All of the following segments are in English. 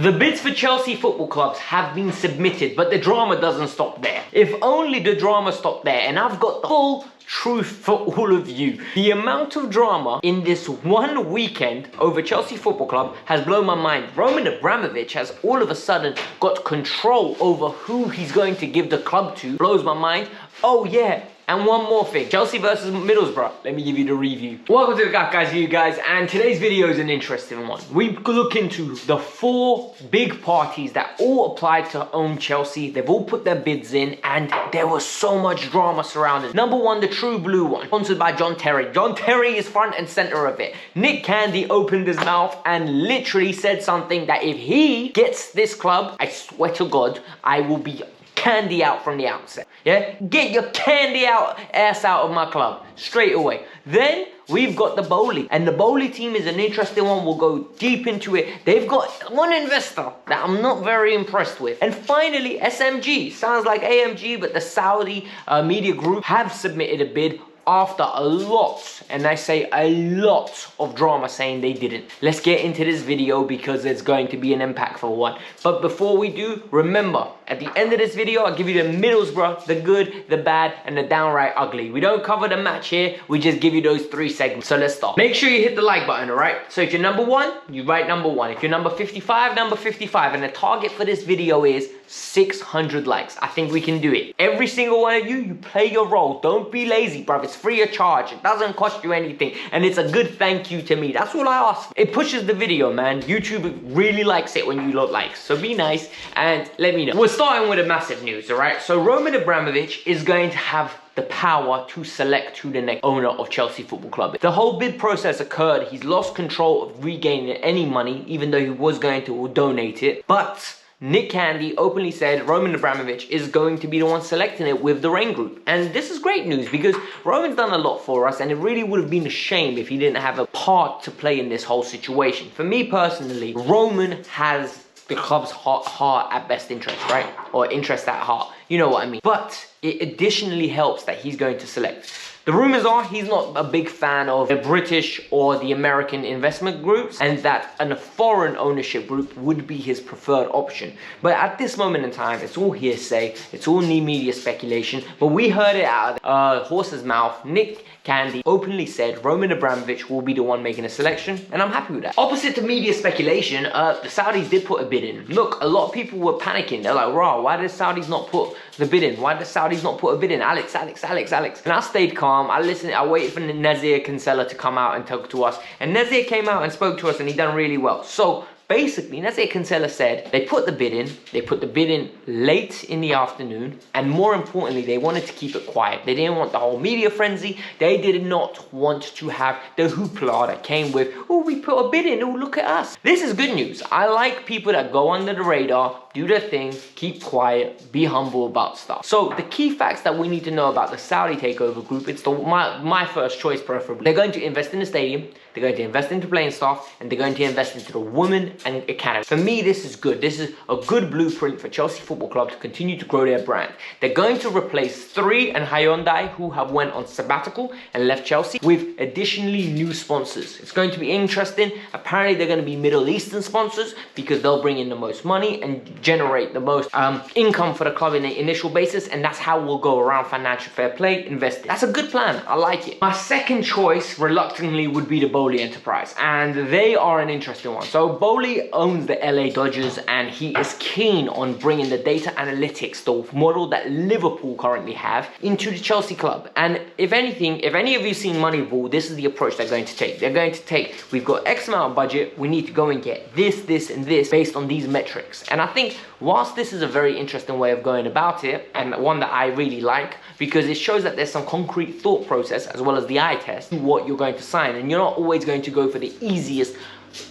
The bids for Chelsea football clubs have been submitted, but the drama doesn't stop there. If only the drama stopped there, and I've got the full truth for all of you. The amount of drama in this one weekend over Chelsea football club has blown my mind. Roman Abramovich has all of a sudden got control over who he's going to give the club to. Blows my mind. Oh yeah. And one more thing, Chelsea versus Middlesborough. Let me give you the review. Welcome to the Kavkas View, guys, and today's video is an interesting one. We look into the 4 big parties that all applied to own Chelsea. They've all put their bids in, and there was so much drama surrounding. Number 1, the True Blue one, sponsored by John Terry. John Terry is front and center of it. Nick Candy opened his mouth and literally said something that if he gets this club, I swear to God, I will be candy out from the outset. Yeah, get your candy ass out of my club straight away. Then we've got the Bowley, and the Bowley team is an interesting one. We'll go deep into it. They've got one investor that I'm not very impressed with. And finally, SMG, sounds like AMG, but the Saudi media group have submitted a bid after a lot, and I say a lot of drama saying they didn't. Let's get into this video because it's going to be an impactful one. But before we do, remember, at the end of this video, I'll give you the Middlesbrough, the good, the bad, and the downright ugly. We don't cover the match here, we just give you those 3 segments. So let's start. Make sure you hit the like button, alright? So if you're number 1, you write number 1. If you're number 55, number 55. And the target for this video is 600 likes. I think we can do it. Every single one of you, you play your role. Don't be lazy, bruv. It's free of charge. It doesn't cost you anything. And it's a good thank you to me. That's all I ask. It pushes the video, man. YouTube really likes it when you look likes. So be nice and let me know. We're starting with a massive news, alright? So Roman Abramovich is going to have the power to select who the next owner of Chelsea Football Club is. The whole bid process occurred. He's lost control of regaining any money, even though he was going to donate it. But Nick Candy openly said Roman Abramovich is going to be the one selecting it with the Rain Group. And this is great news because Roman's done a lot for us, and it really would have been a shame if he didn't have a part to play in this whole situation. For me personally, Roman has the club's heart at best interest, right? Or interest at heart. You know what I mean. But it additionally helps that he's going to select. The rumors are he's not a big fan of the British or the American investment groups, and that a foreign ownership group would be his preferred option. But at this moment in time, it's all hearsay, it's all new media speculation, but we heard it out of the horse's mouth. Nick Candy openly said Roman Abramovich will be the one making a selection, and I'm happy with that. Opposite to media speculation, the Saudis did put a bid in. Look, a lot of people were panicking. They're like, "Raw, why did the Saudis not put the bid in? Why did the Saudis not put a bid in? Alex." And I stayed calm. I listened. I waited for Nazir Kinsella to come out and talk to us, and Nazir came out and spoke to us, and he done really well. So basically, Nazir Kinsella said they put the bid in. They put the bid in late in the afternoon, and more importantly, they wanted to keep it quiet. They didn't want the whole media frenzy. They did not want to have the hoopla that came with, "Oh, we put a bid in. Oh, look at us." This is good news. I like people that go under the radar, do their thing, keep quiet, be humble about stuff. So the key facts that we need to know about the Saudi takeover group, it's my first choice preferably. They're going to invest in the stadium, they're going to invest into playing staff, and they're going to invest into the women and academy. For me, this is good. This is a good blueprint for Chelsea Football Club to continue to grow their brand. They're going to replace 3 and Hyundai, who have went on sabbatical and left Chelsea, with additionally new sponsors. It's going to be interesting. Apparently, they're going to be Middle Eastern sponsors because they'll bring in the most money and generate the most income for the club in the initial basis, and that's how we'll go around financial fair play investing. That's a good plan. I like it. My second choice, reluctantly, would be the Bowley enterprise, and they are an interesting one. So Bowley owns the LA Dodgers, and he is keen on bringing the data analytics, the model that Liverpool currently have, into the Chelsea club. And if anything, if any of you seen Moneyball, this is the approach they're going to take. They're going to take, we've got X amount of budget, we need to go and get this, this, and this based on these metrics. And I think whilst this is a very interesting way of going about it, and one that I really like, because it shows that there's some concrete thought process as well as the eye test to what you're going to sign, and you're not always going to go for the easiest,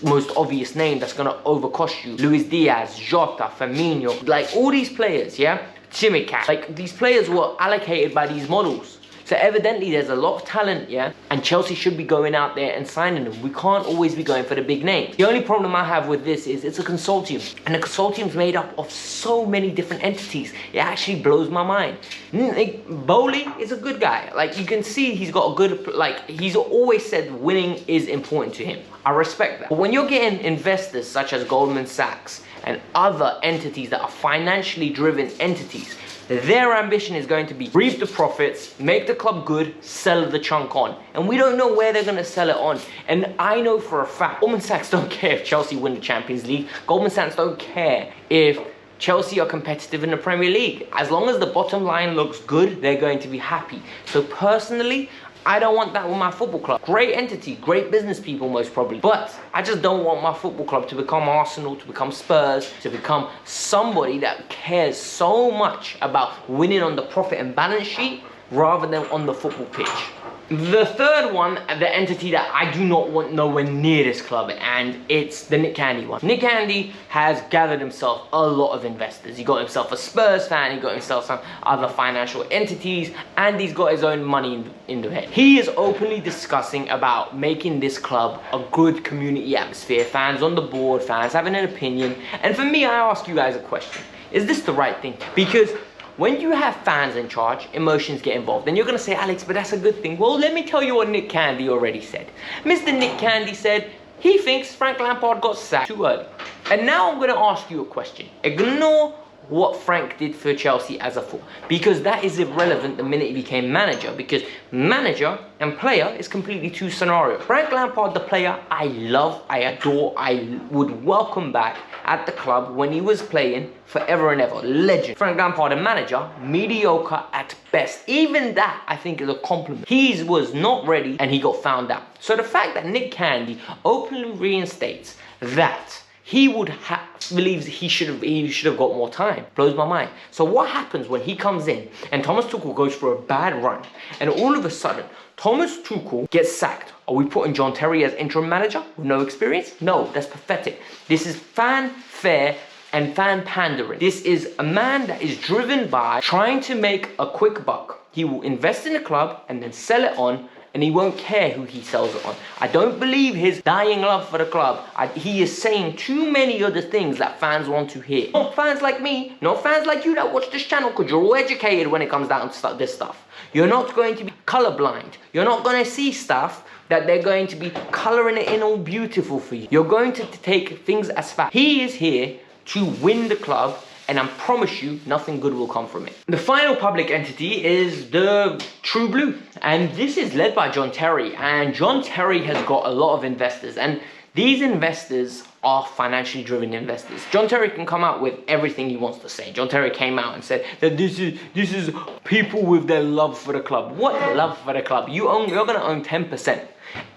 most obvious name that's going to overcost you. Luis Diaz, Jota, Firmino, like all these players, yeah? Chimica, like these players were allocated by these models. So evidently there's a lot of talent, yeah? And Chelsea should be going out there and signing them. We can't always be going for the big names. The only problem I have with this is it's a consortium. And the consortium's made up of so many different entities. It actually blows my mind. Bowley is a good guy. Like, you can see he's got a good, like, he's always said winning is important to him. I respect that. But when you're getting investors such as Goldman Sachs and other entities that are financially driven entities, their ambition is going to be reap the profits, make the club good, sell the chunk on. And we don't know where they're going to sell it on. And I know for a fact, Goldman Sachs don't care if Chelsea win the Champions League. Goldman Sachs don't care if Chelsea are competitive in the Premier League. As long as the bottom line looks good, they're going to be happy. So personally, I don't want that with my football club. Great entity, great business people most probably. But I just don't want my football club to become Arsenal, to become Spurs, to become somebody that cares so much about winning on the profit and balance sheet rather than on the football pitch. The third one, the entity that I do not want nowhere near this club, and it's the Nick Candy one. Nick Candy has gathered himself a lot of investors. He got himself a Spurs fan, he got himself some other financial entities, and he's got his own money in the head. He is openly discussing about making this club a good community atmosphere, fans on the board, fans having an opinion. And for me, I ask you guys a question. Is this the right thing? Because when you have fans in charge, emotions get involved. And you're going to say, Alex, but that's a good thing. Well, let me tell you what Nick Candy already said. Mr. Nick Candy said he thinks Frank Lampard got sacked too early. And now I'm going to ask you a question. Ignore what Frank did for Chelsea as a fool, because that is irrelevant the minute he became manager, because manager and player is completely two scenarios. Frank Lampard, the player, I love, I adore, I would welcome back at the club when he was playing forever and ever. Legend. Frank Lampard, a manager, mediocre at best. Even that, I think, is a compliment. He was not ready and he got found out. So the fact that Nick Candy openly reinstates that he believes he should have got more time blows my mind. So what happens when he comes in and Thomas Tuchel goes for a bad run and all of a sudden Thomas Tuchel gets sacked? Are we putting John Terry as interim manager with no experience? No, that's pathetic. This is fanfare and fan pandering. This is a man that is driven by trying to make a quick buck. He will invest in a club and then sell it on, and he won't care who he sells it on. I don't believe his dying love for the club. He is saying too many other things that fans want to hear. Not fans like me, not fans like you that watch this channel, because you're all educated when it comes down to this stuff. You're not going to be colorblind. You're not going to see stuff that they're going to be coloring it in all beautiful for you. You're going to take things as fact. He is here to win the club, and I promise you, nothing good will come from it. The final public entity is the True Blue. And this is led by John Terry. And John Terry has got a lot of investors. And these investors are financially driven investors. John Terry can come out with everything he wants to say. John Terry came out and said that this is people with their love for the club. What love for the club? You're gonna own 10%.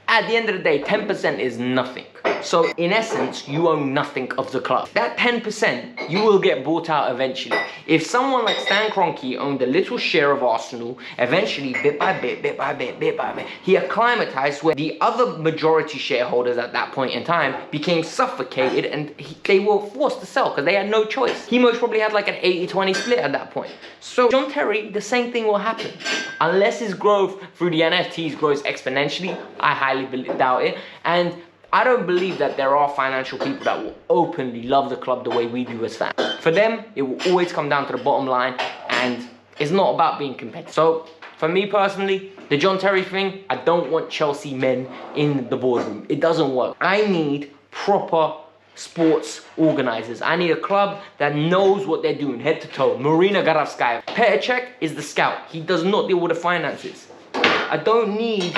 At the end of the day, 10% is nothing. So in essence, you own nothing of the club. That 10%, you will get bought out eventually. If someone like Stan Kroenke owned a little share of Arsenal, eventually, bit by bit, he acclimatized where the other majority shareholders at that point in time became suffocated and they were forced to sell because they had no choice. He most probably had like an 80-20 split at that point. So John Terry, the same thing will happen. Unless his growth through the NFTs grows exponentially, I highly doubt it. And I don't believe that there are financial people that will openly love the club the way we do as fans. For them, it will always come down to the bottom line, and it's not about being competitive. So, for me personally, the John Terry thing, I don't want Chelsea men in the boardroom. It doesn't work. I need proper sports organizers. I need a club that knows what they're doing, head to toe. Marina Garavskaya. Petr Cech is the scout. He does not deal with the finances. I don't need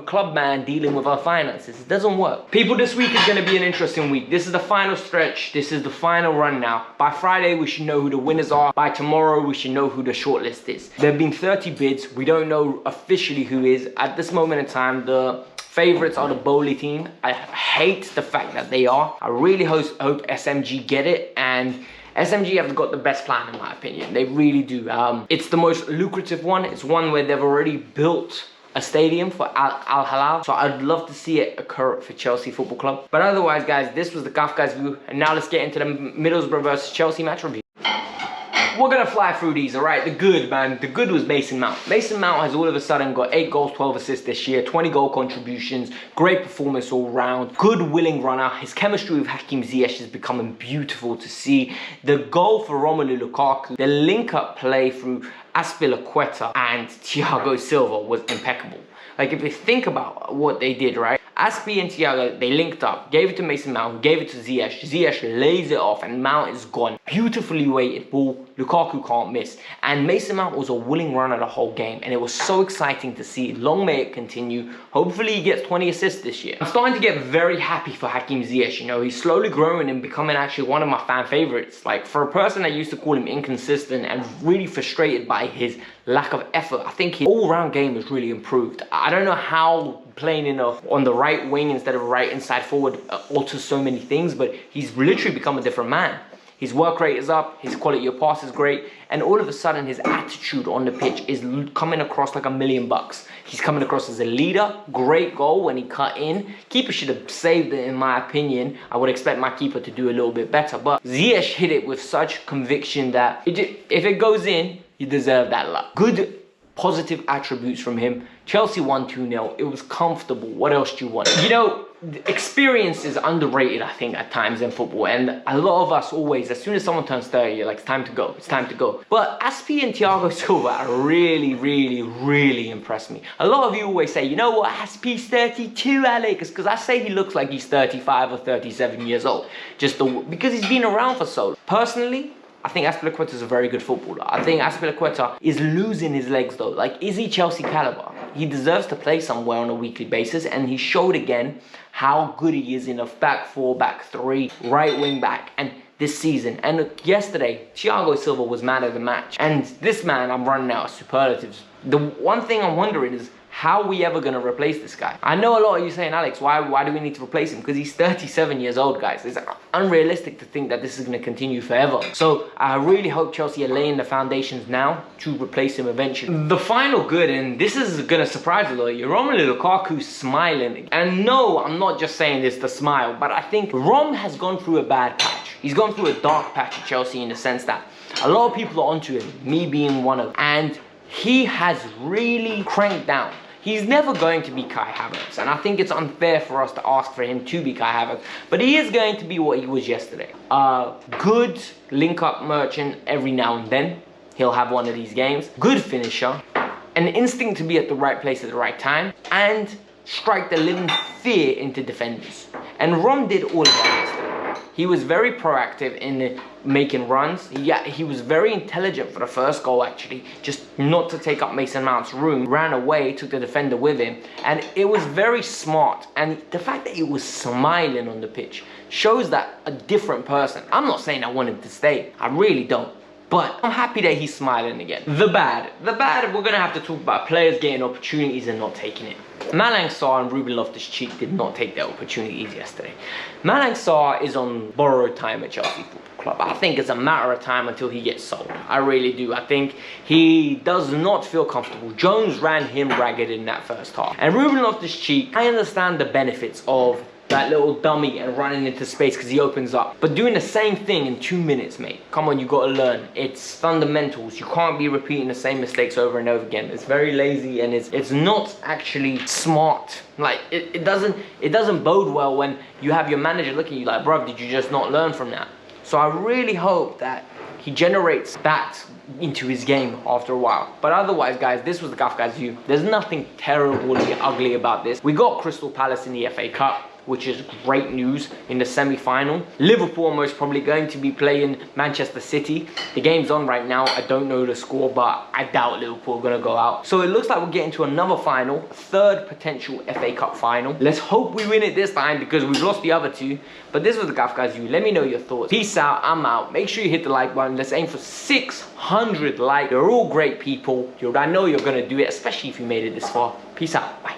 club man dealing with our finances. It doesn't work. People, this week is going to be an interesting week. This is the final stretch. This is the final run now. By Friday, we should know who the winners are. By tomorrow, we should know who the shortlist is. There have been 30 bids. We don't know officially who is. At this moment in time, the favorites are the Bowley team. I hate the fact that they are. I really hope SMG get it, and SMG have got the best plan in my opinion. They really do. It's the most lucrative one. It's one where they've already built a stadium for Al Hilal. So I'd love to see it occur for Chelsea Football Club. But otherwise, guys, this was the Kavkas View. And now let's get into the Middlesbrough versus Chelsea match review. We're gonna fly through these, all right? The good, man. The good was Mason Mount. Mason Mount has all of a sudden got 8 goals, 12 assists this year, 20 goal contributions, great performance all round, good willing runner. His chemistry with Hakim Ziyech is becoming beautiful to see. The goal for Romelu Lukaku, the link-up play through Azpilicueta and Thiago Silva was impeccable. Like, if you think about what they did, right? Aspi and Thiago, they linked up, gave it to Mason Mount, who gave it to Ziyech. Ziyech lays it off and Mount is gone. Beautifully weighted ball, Lukaku can't miss. And Mason Mount was a willing runner the whole game, and it was so exciting to see. Long may it continue. Hopefully he gets 20 assists this year. I'm starting to get very happy for Hakim Ziyech. You know, he's slowly growing and becoming actually one of my fan favorites. Like, for a person that used to call him inconsistent and really frustrated by his lack of effort, I think his all-round game has really improved. I don't know how playing on the right wing instead of right inside forward alters so many things, but he's literally become a different man. His work rate is up, his quality of pass is great, and all of a sudden his attitude on the pitch is coming across like $1,000,000. He's coming across as a leader. Great goal when he cut in. Keeper should have saved it, in my opinion. I would expect my keeper to do a little bit better, but Ziyech hit it with such conviction that if it goes in, you deserve that luck. Good positive attributes from him. Chelsea won 2-0. It was comfortable. What else do you want? You know, experience is underrated, I think, at times in football. And a lot of us always, as soon as someone turns 30, you're like, it's time to go. It's time to go. But Aspi and Thiago Silva really impressed me. A lot of you always say, you know what, Aspi's 32, Alex, because I say he looks like he's 35 or 37 years old. Because he's been around for so long. Personally, I think Azpilicueta is a very good footballer. I think Azpilicueta is losing his legs though. Like, is he Chelsea caliber? He deserves to play somewhere on a weekly basis, and he showed again how good he is in a back four, back three, right wing back, and this season. And yesterday, Thiago Silva was man of the match. And this man, I'm running out of superlatives. The one thing I'm wondering is, how are we ever going to replace this guy? I know a lot of you saying, Alex, why do we need to replace him? Because he's 37 years old, guys. It's unrealistic to think that this is going to continue forever. So I really hope Chelsea are laying the foundations now to replace him eventually. The final good, and this is going to surprise a lot of you, Romelu Lukaku's smiling. And no, I'm not just saying this to smile, but I think Rom has gone through a bad patch. He's gone through a dark patch at Chelsea in the sense that a lot of people are onto him, me being one of them. And he has really cranked down. He's never going to be Kai Havertz, and I think it's unfair for us to ask for him to be Kai Havertz, but he is going to be what he was yesterday. Good link-up merchant every now and then. He'll have one of these games. Good finisher. An instinct to be at the right place at the right time, and strike the living fear into defenders. And Rom did all of that yesterday. He was very proactive in making runs. He was very intelligent for the first goal, actually. Just not to take up Mason Mount's room. Ran away, took the defender with him. And it was very smart. And the fact that he was smiling on the pitch shows that a different person. I'm not saying I want him to stay. I really don't. But I'm happy that he's smiling again. The bad, we're going to have to talk about players getting opportunities and not taking it. Malang Sarr and Ruben Loftus-Cheek did not take their opportunities yesterday. Malang Sarr is on borrowed time at Chelsea Football Club. I think it's a matter of time until he gets sold. I really do. I think he does not feel comfortable. Jones ran him ragged in that first half. And Ruben Loftus-Cheek, I understand the benefits of that little dummy and running into space because he opens up. But doing the same thing in 2 minutes, mate. Come on, you got to learn. It's fundamentals. You can't be repeating the same mistakes over and over again. It's very lazy and it's not actually smart. Like, it doesn't bode well when you have your manager looking at you like, bruv, did you just not learn from that? So I really hope that he generates that into his game after a while. But otherwise, guys, this was the Kavkas View. There's nothing terribly ugly about this. We got Crystal Palace in the FA Cup, which is great news in the semi-final. Liverpool are most probably going to be playing Manchester City. The game's on right now. I don't know the score, but I doubt Liverpool are going to go out. So it looks like we're getting to another final, third potential FA Cup final. Let's hope we win it this time because we've lost the other two. But this was the Kavkas View. Let me know your thoughts. Peace out. I'm out. Make sure you hit the like button. Let's aim for 600 likes. You're all great people. I know you're going to do it, especially if you made it this far. Peace out. Bye.